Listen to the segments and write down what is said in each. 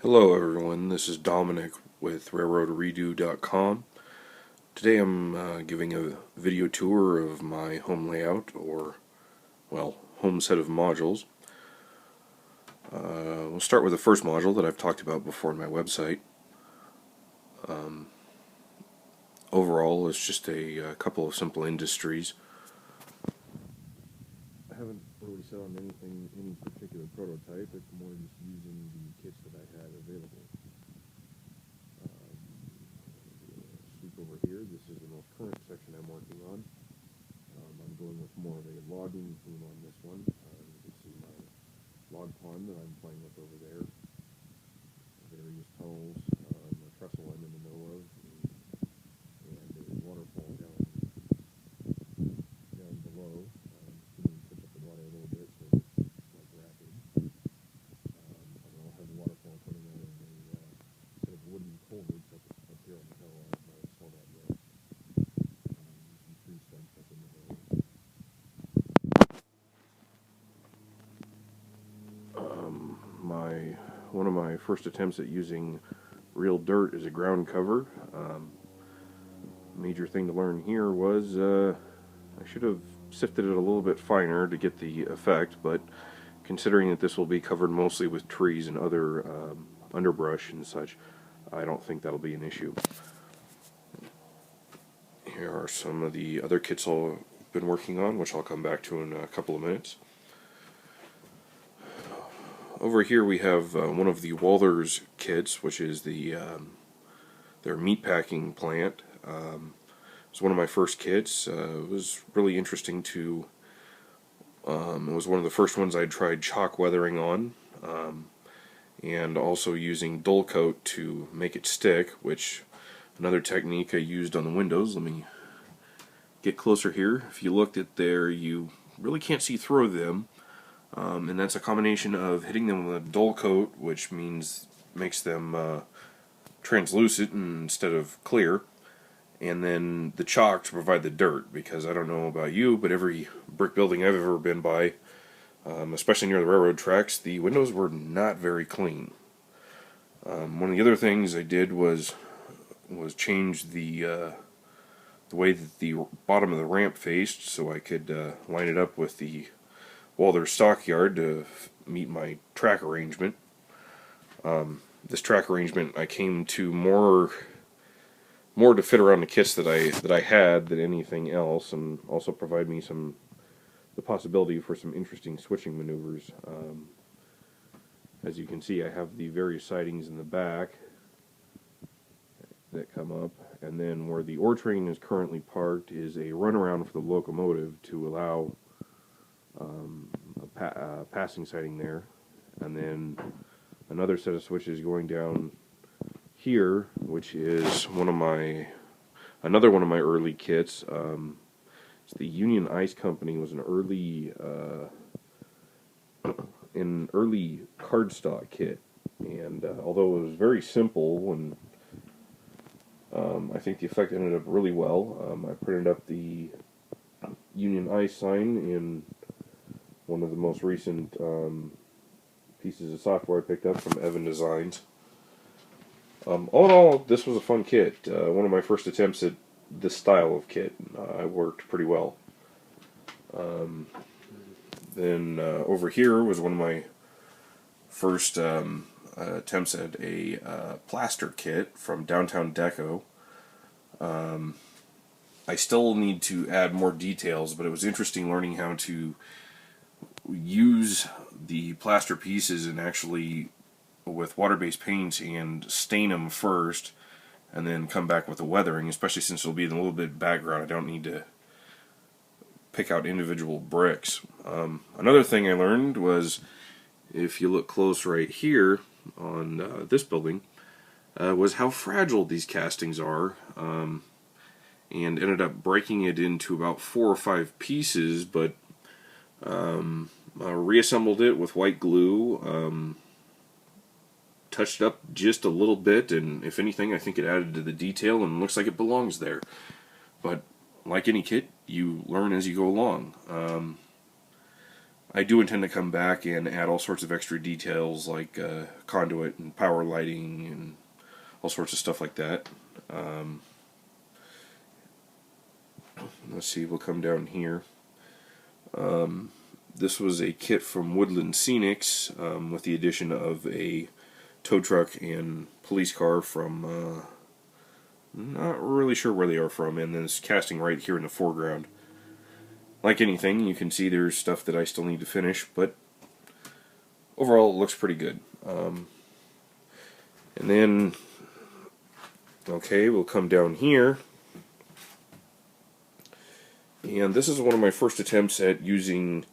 Hello everyone, this is Dominic with RailroadRedo.com. Today I'm giving a video tour of my home layout, or, well, home set of modules. We'll start with the first module that I've talked about before on my website. Overall, it's just a couple of simple industries. I haven't really set on any particular prototype. It's more just using the kits that I had available. Sweep over here. This is the most current section I'm working on. I'm going with more of a logging theme on this one. You can see my log pond that I'm playing with over there. Various tunnels, a trestle I'm in the middle of, and a waterfall down below. Can you pitch up the water a little bit so it's like rapid. And I'll have a waterfall coming out of a set of wooden culverts up here on the hill. I haven't installed that yet. Some tree stumps up in the hill. One of my first attempts at using real dirt as a ground cover. Major thing to learn here was I should have sifted it a little bit finer to get the effect, but considering that this will be covered mostly with trees and other underbrush and such, I don't think that'll be an issue. Here are some of the other kits I've been working on, which I'll come back to in a couple of minutes. Over here we have one of the Walthers kits, which is their meatpacking plant. It's one of my first kits. It was really interesting to. It was one of the first ones I'd tried chalk weathering on, and also using dull coat to make it stick, which another technique I used on the windows. Let me get closer here. If you looked at there, you really can't see through them. And that's a combination of hitting them with a dull coat, which makes them translucent instead of clear, and then the chalk to provide the dirt, because I don't know about you, but every brick building I've ever been by, especially near the railroad tracks, the windows were not very clean. One of the other things I did was change the way that the bottom of the ramp faced, so I could line it up with the Walthers stockyard to meet my track arrangement. This track arrangement I came to more to fit around the kits that I had than anything else, and also provide me the possibility for some interesting switching maneuvers. As you can see, I have the various sidings in the back that come up, and then where the ore train is currently parked is a runaround for the locomotive to allow a passing siding there, and then another set of switches going down here, which is another one of my early kits. It's the Union Ice Company. It was an early cardstock kit, and although it was very simple, and I think the effect ended up really well. I printed up the Union Ice sign in one of the most recent pieces of software I picked up from Evan Designs. All in all, this was a fun kit. One of my first attempts at this style of kit. It worked pretty well. Then over here was one of my first attempts at a plaster kit from Downtown Deco. I still need to add more details, but it was interesting learning how to use the plaster pieces and actually with water-based paints and stain them first, and then come back with the weathering, especially since it'll be in a little bit of background. I don't need to pick out individual bricks. Another thing I learned was, if you look close right here on this building, was how fragile these castings are, and ended up breaking it into about 4 or 5 pieces, but reassembled it with white glue, touched it up just a little bit, and if anything, I think it added to the detail and looks like it belongs there. But like any kit, you learn as you go along. I do intend to come back and add all sorts of extra details like conduit and power lighting and all sorts of stuff like that. Let's see, we'll come down here. This was a kit from Woodland Scenics with the addition of a tow truck and police car from, not really sure where they are from, and then it's casting right here in the foreground. Like anything, you can see there's stuff that I still need to finish, but overall it looks pretty good. And then, okay, we'll come down here. And this is one of my first attempts at using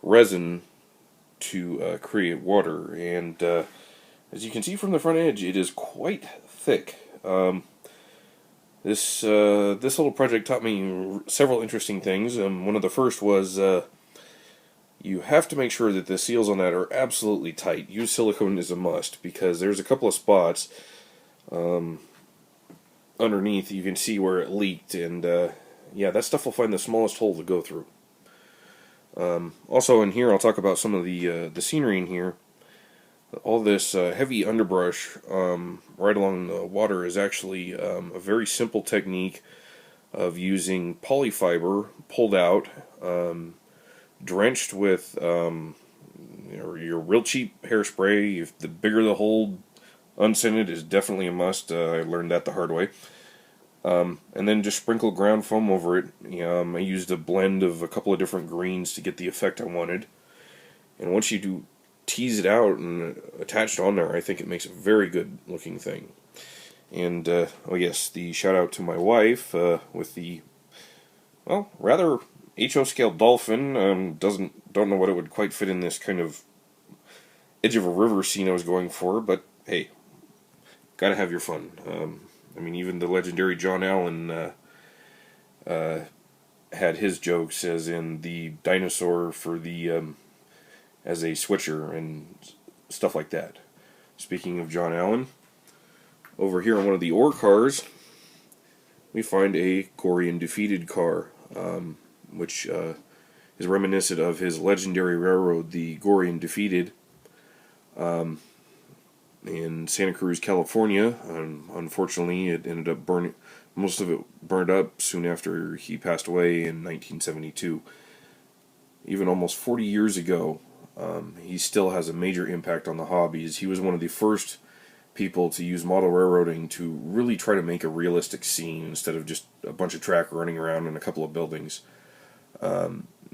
resin to create water. And as you can see from the front edge, it is quite thick. This little project taught me several interesting things. One of the first was you have to make sure that the seals on that are absolutely tight. Use silicone is a must, because there's a couple of spots underneath you can see where it leaked, and yeah, that stuff will find the smallest hole to go through. Also in here, I'll talk about some of the scenery in here. All this heavy underbrush right along the water is actually a very simple technique of using polyfiber pulled out, drenched with your real cheap hairspray. If the bigger the hole, unscented is definitely a must. I learned that the hard way. And then just sprinkle ground foam over it. I used a blend of a couple of different greens to get the effect I wanted. And once you do tease it out and attach it on there, I think it makes a very good looking thing. And oh yes, the shout out to my wife with the, well, rather HO scale dolphin. Don't know what it would quite fit in this kind of edge of a river scene I was going for, but hey, gotta have your fun. I mean, even the legendary John Allen had his jokes, as in the dinosaur for the as a switcher and stuff like that. Speaking of John Allen, over here on one of the ore cars, we find a Gorean defeated car, which is reminiscent of his legendary railroad, the Gorean defeated, in Santa Cruz, California. Unfortunately, it ended up burning. Most of it burned up soon after he passed away in 1972. Even almost 40 years ago, he still has a major impact on the hobbies. He was one of the first people to use model railroading to really try to make a realistic scene instead of just a bunch of track running around in a couple of buildings.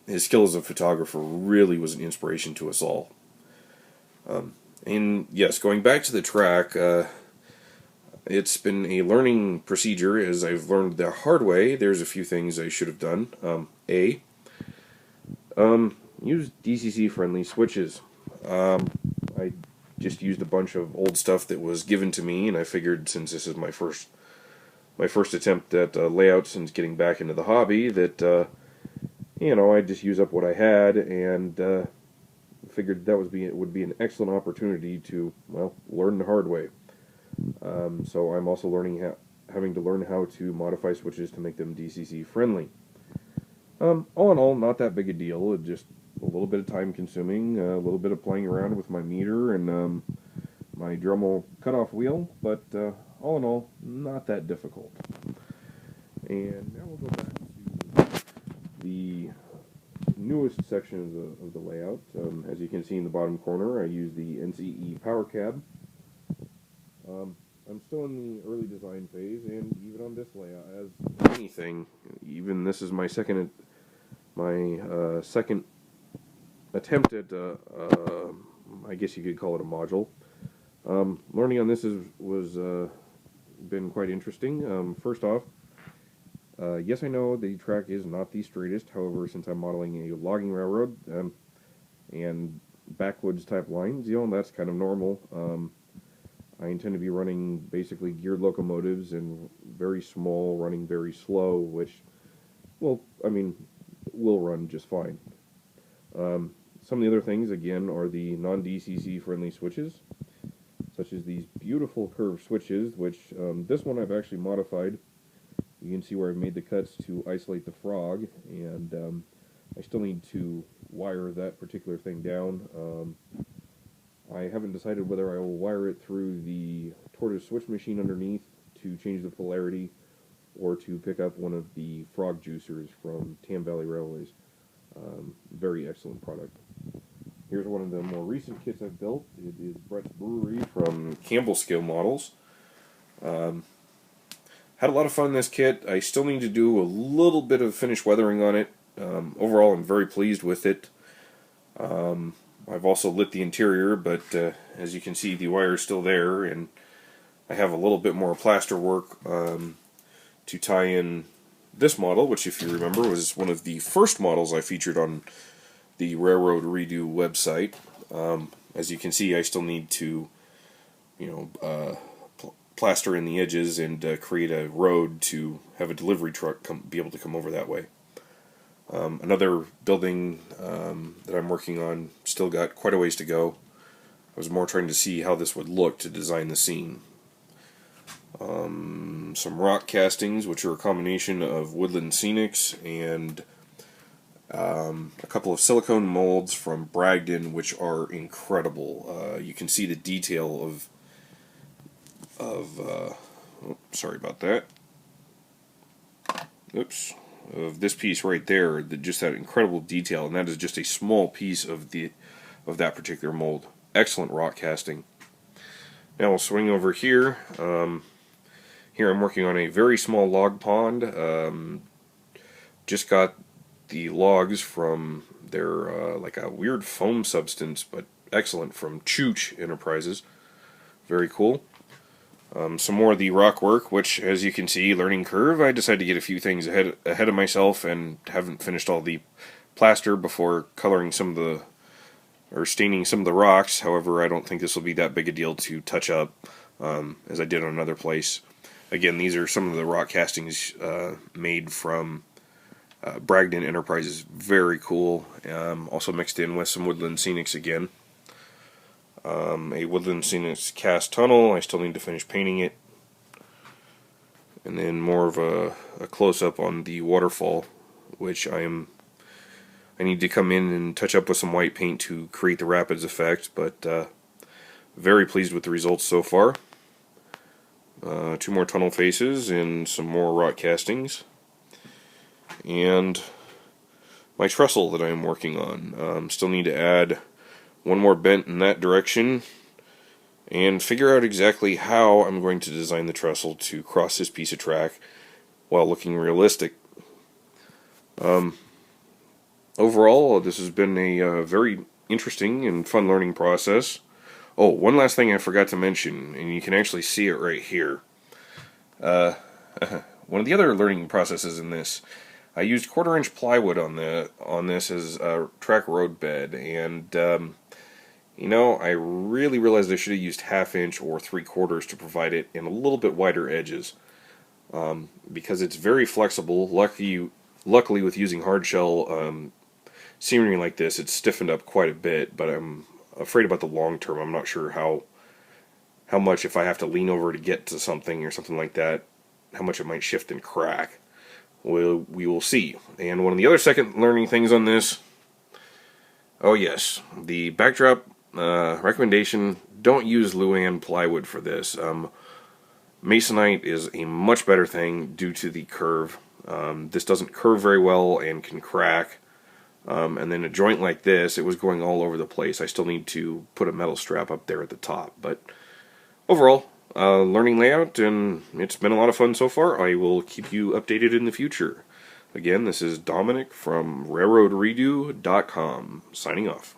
His skill as a photographer really was an inspiration to us all. And yes, going back to the track, it's been a learning procedure, as I've learned the hard way. There's a few things I should have done. Use DCC-friendly switches. I just used a bunch of old stuff that was given to me, and I figured since this is my first attempt at layouts since getting back into the hobby, that I'd just use up what I had, and figured that would be an excellent opportunity to, well, learn the hard way. So I'm also having to learn how to modify switches to make them DCC friendly. All in all, not that big a deal. Just a little bit of time consuming, a little bit of playing around with my meter and my Dremel cutoff wheel, but all in all, not that difficult. And now we'll go back to the newest section of the layout. As you can see in the bottom corner, I use the NCE power cab. I'm still in the early design phase, and even on this layout, as anything, even this is my second attempt at, I guess you could call it a module. Learning on this was been quite interesting. First off, yes, I know the track is not the straightest. However, since I'm modeling a logging railroad and backwoods type lines, that's kind of normal. I intend to be running basically geared locomotives and very small, running very slow, which, will run just fine. Some of the other things, again, are the non-DCC friendly switches, such as these beautiful curved switches, which this one I've actually modified. You can see where I've made the cuts to isolate the frog, and I still need to wire that particular thing down. I haven't decided whether I will wire it through the tortoise switch machine underneath to change the polarity, or to pick up one of the frog juicers from Tam Valley Railways. Very excellent product. Here's one of the more recent kits I've built. It is Brett's Brewery from Campbell Scale Models. Had a lot of fun in this kit. I still need to do a little bit of finish weathering on it. Overall, I'm very pleased with it. I've also lit the interior, but as you can see, the wire is still there, and I have a little bit more plaster work to tie in this model, which, if you remember, was one of the first models I featured on the Railroad Redo website. As you can see, I still need to, plaster in the edges and create a road to have a delivery truck be able to come over that way. Another building that I'm working on, still got quite a ways to go. I was more trying to see how this would look to design the scene. Some rock castings, which are a combination of Woodland Scenics and a couple of silicone molds from Bragdon, which are incredible. You can see the detail sorry about that. Oops. Of this piece right there, just that incredible detail, and that is just a small piece of that particular mold. Excellent rock casting. Now we'll swing over here. Here I'm working on a very small log pond. Just got the logs from their like a weird foam substance, but excellent, from Chooch Enterprises. Very cool. Some more of the rock work, which, as you can see, learning curve. I decided to get a few things ahead of myself, and haven't finished all the plaster before coloring staining some of the rocks. However, I don't think this will be that big a deal to touch up, as I did on another place. Again, these are some of the rock castings made from Bragdon Enterprises. Very cool. Also mixed in with some Woodland Scenics again. A Woodland Scenics cast tunnel. I still need to finish painting it. And then more of a close-up on the waterfall, which I need to come in and touch up with some white paint to create the rapids effect, but very pleased with the results so far. 2 more tunnel faces and some more rock castings. And my trestle that I am working on. Still need to add one more bent in that direction and figure out exactly how I'm going to design the trestle to cross this piece of track while looking realistic. Overall, this has been a very interesting and fun learning process. Oh, one last thing I forgot to mention, and you can actually see it right here. One of the other learning processes in this, I used 1/4-inch plywood on this as a track road bed, and I really realized I should have used 1/2 inch or 3/4 to provide it in a little bit wider edges, because it's very flexible. Luckily, with using hard shell scenery like this, it's stiffened up quite a bit, but I'm afraid about the long term. I'm not sure how much, if I have to lean over to get to something or something like that, how much it might shift and crack. We will see. And one of the other second learning things on this, oh yes, the backdrop recommendation, don't use Luan plywood for this. Masonite is a much better thing due to the curve. This doesn't curve very well and can crack. And then a joint like this, it was going all over the place. I still need to put a metal strap up there at the top. But overall, learning layout, and it's been a lot of fun so far. I will keep you updated in the future. Again, this is Dominic from RailroadRedo.com, signing off.